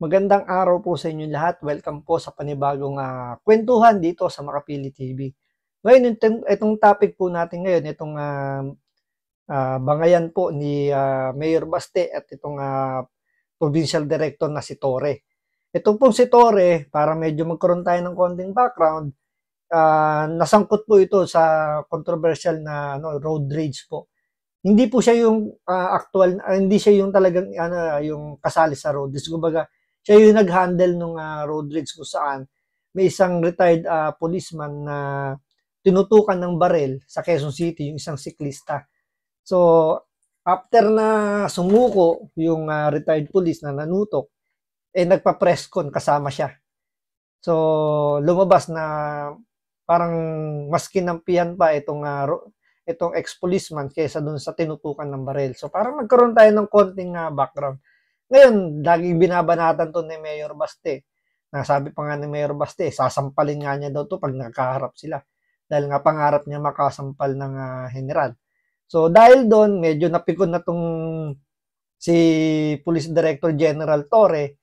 Magandang araw po sa inyo lahat. Welcome po sa panibagong kwentuhan dito sa Makapili TV. Ngayon, itong topic po natin ngayon, itong bangayan po ni Mayor Baste at itong Provincial Director na si Torre. Ito pong si Torre, para medyo magkaroon tayo ng konting background, nasangkot po ito sa controversial na road rage po. Hindi po siya yung hindi siya yung talagang yung kasali sa road rage. Kumbaga, siya yung nag-handle ng road rage kung saan may isang retired policeman na tinutukan ng barel sa Quezon City, yung isang siklista. So, after na sumuko yung retired police na nanutok, nagpa-press con kasama siya. So, lumabas na parang mas kinampihan pa itong ex-policeman kaysa dun sa tinutukan ng barel. So, parang nagkaroon tayo ng konting background. Ngayon, laging binabanatan to ni Mayor Baste. Nasabi pa nga ni Mayor Baste, sasampalin nga niya daw to pag nagkaharap sila. Dahil nga pangarap niya makasampal ng general. So, dahil doon, medyo napikon na tong si Police Director General Torre,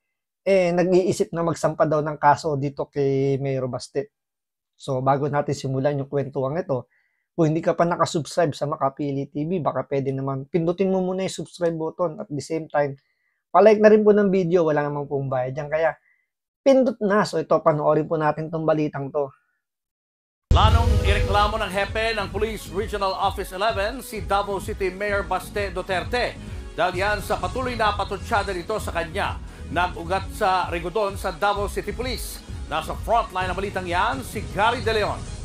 nag-iisip na magsampa daw ng kaso dito kay Mayor Baste. So, bago natin simulan yung kwentuhan ito, kung hindi ka pa nakasubscribe sa Makapili TV, baka pwede naman pindutin mo muna yung subscribe button at the same time, palike na rin po ng video, wala namang pong bayad dyan. Kaya, pindot na. So, ito, panoorin po natin tong balitang to. Planong ireklamo ng hepe ng Police Regional Office 11 si Davao City Mayor Baste Duterte dahil yan sa patuloy na patutsada nito sa kanya nag-ugat sa Rigodon sa Davao City Police. Nasa frontline ng balitang yan si Gary De Leon.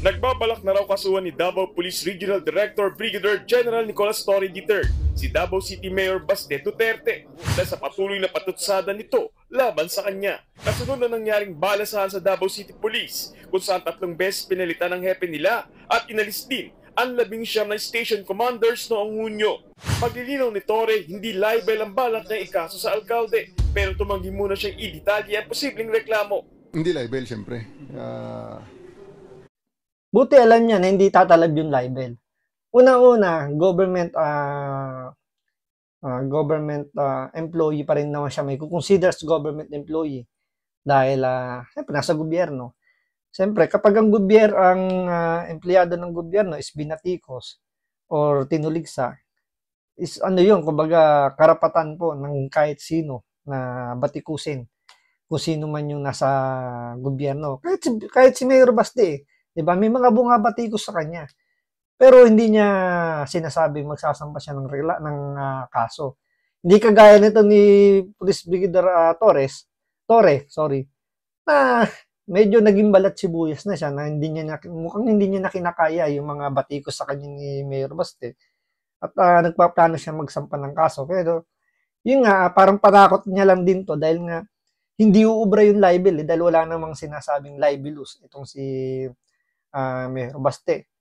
Nagbabalak na raw kasuhan ni Davao Police Regional Director Brigadier General Nicolas Torre III si Davao City Mayor Baste Duterte dahil sa patuloy na patutsada nito laban sa kanya. Kasunod na nangyaring balasahan sa Davao City Police kung saan 3 beses pinalitan ng hepe nila at inalis din ang 19 na station commanders noong Hunyo. Paglilinaw ni Torre, hindi libel ang balak niya ikaso sa alkalde pero tumanggi muna siyang i-detalye ang posibleng reklamo. Hindi libel, siyempre. Buti alam niya na hindi tatalab yung libel. Una-una, government employee pa rin naman siya. May consider as government employee. Dahil, siyempre, nasa gobyerno. Siyempre, kapag ang empleyado ng gobyerno is binatikos or tinuligsa, is yun, kumbaga, karapatan po ng kahit sino na batikusin kung sino man yung nasa gobyerno. Kahit si Mayor Baste, diba? May mga bungabatikos sa kanya. Pero hindi niya sinasabing magsasampa siya ng kaso. Hindi kagaya nito ni Police Brigadier Torre, na medyo naging balat sibuyas na siya na mukhang hindi niya na kinakaya yung mga batikos sa kanya ni Mayor Baste. At nagpaplano siya magsampa ng kaso. Pero yun nga, parang patakot niya lang din to dahil nga hindi uubra yung libel dahil wala namang sinasabing libelous itong si Mayor Baste.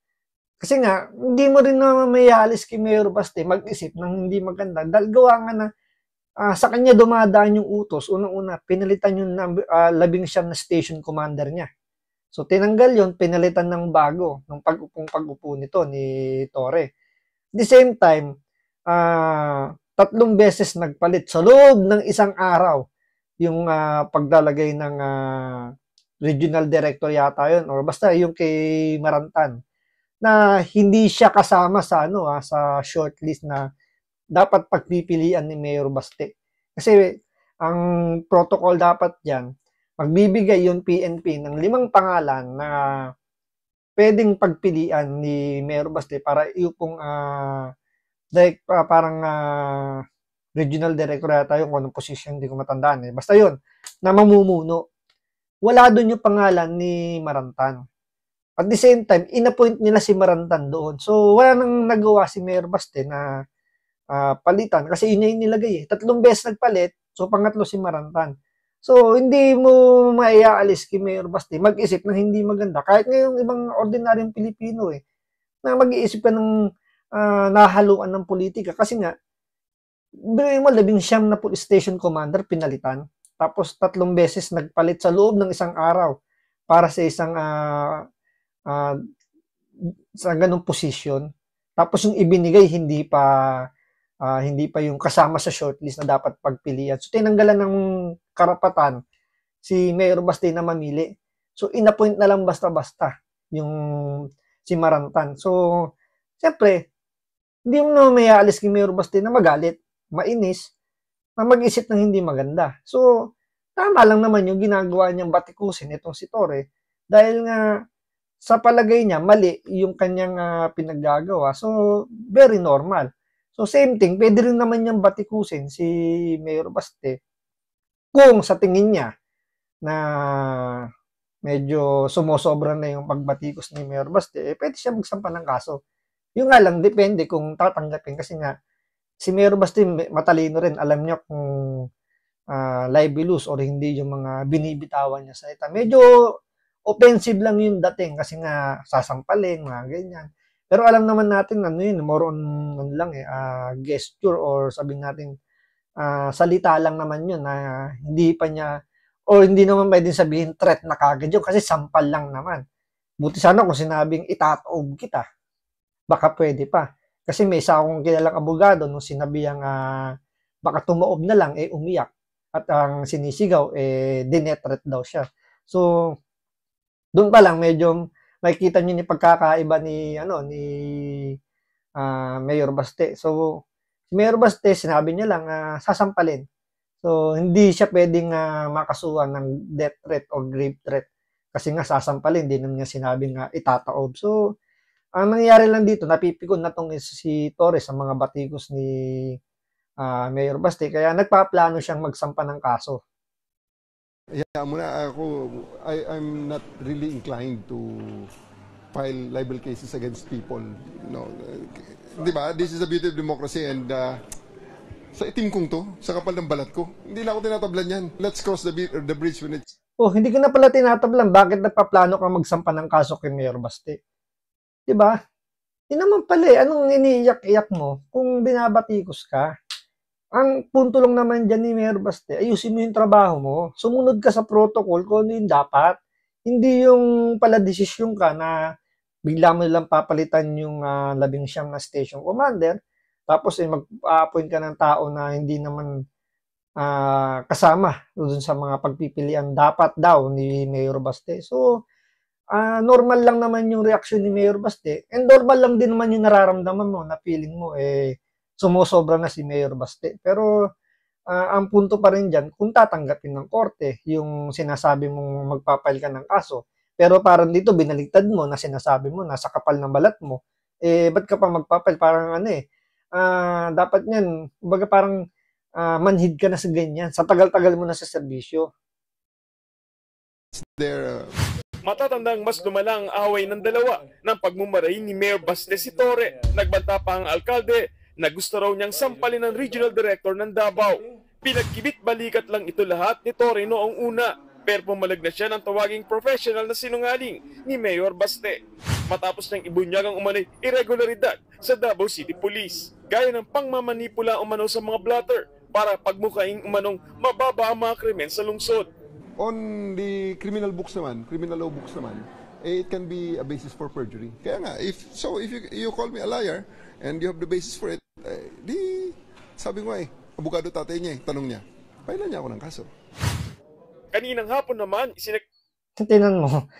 Kasi nga, hindi mo rin naman may alis kay Mayor Baste mag-isip ng hindi maganda. Dahil gawa nga na sa kanya dumadaan yung utos. Unang-una, pinalitan yung 19 na station commander niya. So, tinanggal yon, pinalitan ng bago ng pag-upo nito ni Torre. At the same time, 3 beses nagpalit sa loob ng isang araw yung paglalagay ng regional director yata yun or basta yung kay Marantan na hindi siya kasama sa sa shortlist na dapat pagpipilian ni Mayor Baste. Kasi ang protocol dapat diyan, magbibigay yung PNP ng 5 pangalan na pwedeng pagpilian ni Mayor Baste para iupong parang regional director yata yung kung anong position, hindi ko matandaan Basta yun, na mamumuno. Wala doon yung pangalan ni Marantan. At the same time, inappoint nila si Marantan doon. So, wala nang nagawa si Mayor Baste na palitan kasi yun yung nilagay 3 beses nagpalit, so pangatlo si Marantan. So, hindi mo maiaalis kay Mayor Baste mag-isip ng hindi maganda. Kahit ngayong ibang ordinaryong Pilipino na mag-iisip ka ng nahaluan ng politika. Kasi nga, bilhin mo, 19 na police station commander pinalitan. Tapos 3 beses nagpalit sa loob ng isang araw para sa isang sa ganung posisyon. Tapos yung ibinigay hindi pa hindi pa yung kasama sa shortlist na dapat pagpilian. So, tinanggalan ng karapatan si Mayor Baste na mamili. So, inappoint na lang basta-basta yung si Marantan. So, siyempre, hindi mo naman may aalis kay Mayor Baste na magalit, mainis, na mag-isip ng hindi maganda. So, tama lang naman yung ginagawa niyang batikusin itong si Torre dahil nga sa palagay niya, mali yung kanyang pinaggagawa. So, very normal. So, same thing, pwede rin naman niyang batikusin si Mayor Baste kung sa tingin niya na medyo sumusobra na yung pagbatikos ni Mayor Baste, pwede siya magsampa ng kaso. Yung nga lang, depende kung tatanggapin kasi nga, si Mayor Baste matalino rin, alam niya kung libelous or hindi yung mga binibitawan niya sa ita. Medyo offensive lang yung dating kasi nga sasampalin, mga ganyan. Pero alam naman natin, ano yun, more on gesture or sabihin natin, salita lang naman yun na hindi pa niya, o hindi naman pwedeng sabihin threat na kagad yun kasi sampal lang naman. Buti sana kung sinabing itataob kita, baka pwede pa. Kasi may isa akong kilalang abogado nung sinabihang baka tumaob na lang, umiyak. At ang sinisigaw, dinetret daw siya. So, doon pa lang medyo makikita niyo ni pagkakaiba ni Mayor Baste. So, si Mayor Baste, sinabi niya lang sasampalin. So, hindi siya pwedeng makasuhan ng death threat or grave threat. Kasi nga sasampalin, hindi naman niya sinabing itataob. So, ang nangyayari lang dito, napipikon na tong si Torres sa mga batikos ni Mayor Baste. Kaya nagpaplano siyang magsampa ng kaso. Yeah, muna ako, I'm not really inclined to file libel cases against people. No, di ba? This is the beauty of democracy and sa itim kong to, sa kapal ng balat ko, hindi na ako tinatablan yan. Let's cross the bridge when it's... Oh, hindi ko na pala tinatablan. Bakit nagpaplano ka magsampa ng kaso kay Mayor Baste? Di ba? Hindi naman pala anong iniiyak-iyak mo kung binabatikos ka? Ang punto lang naman dyan ni Mayor Baste, ayusin mo yung trabaho mo. Sumunod ka sa protocol kung ano yung dapat. Hindi yung pala desisyon ka na bigla mo lang papalitan yung 19 na station commander, tapos mag-appoint ka ng tao na hindi naman kasama doon sa mga pagpipilian dapat daw ni Mayor Baste. So, normal lang naman yung reaksyon ni Mayor Baste and normal lang din naman yung nararamdaman mo na feeling mo sumusobra na si Mayor Baste. Pero ang punto pa rin dyan, kung tatanggapin ng korte yung sinasabi mong magpapail ka ng kaso, pero parang dito binaligtad mo na sinasabi mo nasa kapal ng balat mo, ba't ka pa magpapail? Parang dapat yan, kumbaga parang manhid ka na sa ganyan, sa tagal-tagal mo na sa serbisyo. Matatandang mas lumala ang away ng dalawa ng pagmumarahin ni Mayor Baste si Torre. Nagbanta pa ang alkalde na gusto raw niyang sampalin ng regional director ng Davao. Pinagkibit-balikat lang ito lahat ni Torre noong una, pero pumalag na siya ng tawaging professional na sinungaling ni Mayor Baste. Matapos niyang ibunyag ang umanay irregularidad sa Davao City Police, gaya ng pangmamanipula umano sa mga blotter para pagmukaing umanong mababa ang mga krimen sa lungsod. On the criminal books naman, criminal law books naman, it can be a basis for perjury. Kaya nga, if you call me a liar and you have the basis for it, sabi ko abogado tatay niya tanong niya, pailan niya ako ng kaso. Kaninang hapon naman, Tinan mo,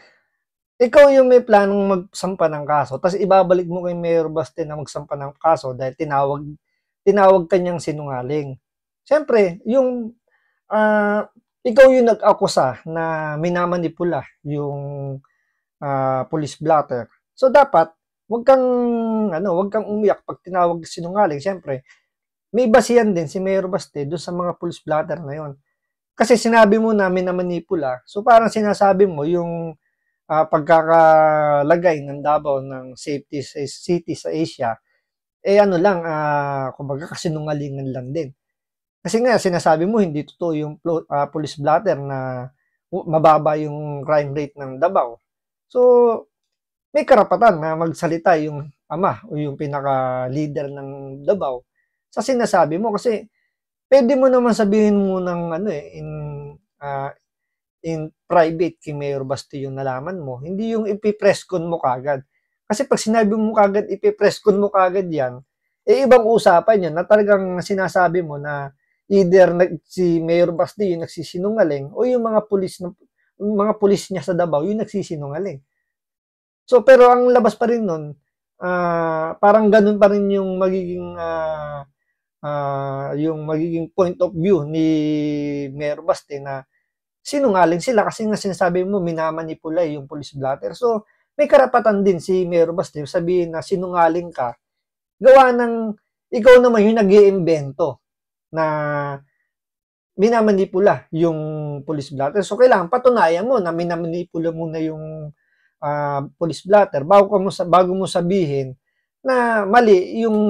ikaw yung may planong magsampa ng kaso, tapos ibabalik mo kay Mayor Baste na magsampa ng kaso dahil tinawag kanyang sinungaling. Siyempre, yung ikaw yung nag-akusa na minamanipula yung police blotter. So dapat wag kang umiyak pag tinawag sinungaling. Siyempre, may basihan din si Mayor Baste doon sa mga police blotter na yon. Kasi sinabi mo na minamanipula. So parang sinasabi mo yung pagkakalagay ng Davao ng safety city sa Asia kumbaga kasinungalingan lang din. Kasi nga, sinasabi mo, hindi totoo yung police blotter na mababa yung crime rate ng Davao. So, may karapatan na magsalita yung ama o yung pinaka-leader ng Davao sa sinasabi mo. Kasi, pwede mo naman sabihin mo ng in private kay Mayor Baste yung nalaman mo. Hindi yung ipipress con mo kagad. Kasi pag sinabi mo kagad, ipipress con mo kagad yan, ibang usapan yun na talagang sinasabi mo na either si Mayor Baste yung nagsisinungaling o yung mga pulis niya sa Davao yung nagsisinungaling. So, pero ang labas pa rin nun, parang ganun pa rin yung magiging point of view ni Mayor Baste na sinungaling sila kasi nga sinasabi mo minamanipula yung police blotter. So, may karapatan din si Mayor Baste sabihin na sinungaling ka. Gawa ng ikaw naman yung nag-iimbento na minamanipula yung police blotter. So, kailangan patunayan mo na minamanipula mo na yung police blotter bago mo sabihin na mali yung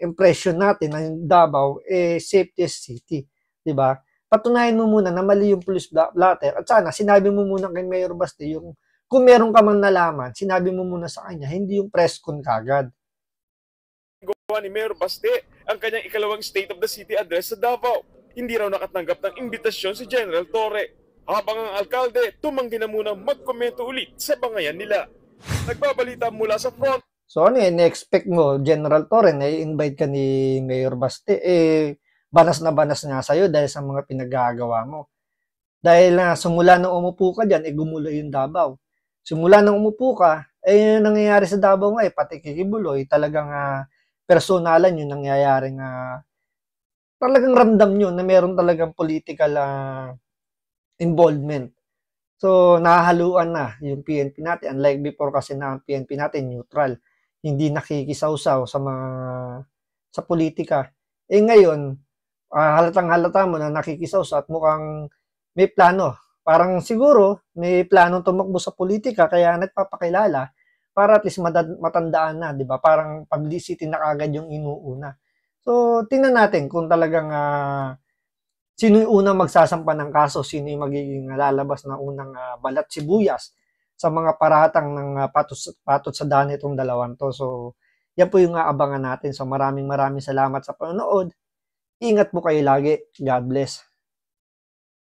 impression natin ng Davao safest city, 'di ba? Patunayan mo muna na mali yung police blotter at sana sinabi mo muna kay Mayor Baste yung kung meron ka man nalaman, sinabi mo muna sa kanya, hindi yung press con kagad. Gawa ni Mayor Baste ang kanyang ikalawang State of the City address sa Davao. Hindi raw nakatanggap ng imbitasyon si General Torre. Habang ang alkalde tumanggi na munang magkomento ulit sa bangayan nila. Nagbabalita mula sa front. So ano in-expect mo, General Torre, na i-invite ka ni Mayor Baste, banas na banas nga sa'yo dahil sa mga pinagagawa mo. Dahil simula nang umupo ka dyan, gumulo yung Davao. Simula nang umupo ka, yung nangyayari sa Davao nga, pati kikibuloy, talagang personalan yung nangyayaring talagang ramdam nyo na meron talagang political involvement. So, nahahaluan na yung PNP natin. Unlike before kasi na ang PNP natin neutral. Hindi nakikisawsaw sa politika. Ngayon, halatang-halata mo na nakikisawsaw at mukhang may plano. Parang siguro may planong tumakbo sa politika kaya nagpapakilala para at least matandaan na, 'di ba? Parang publicity na kagad yung inuuna. So, tingnan natin kung talagang sino yung unang magsasampa ng kaso, sino yung magiging lalabas na unang balat sibuyas sa mga paratang ng patot sa daan itong dalawang to. So, yan po yung aabangan natin. So, maraming salamat sa panonood. Ingat po kayo lagi. God bless.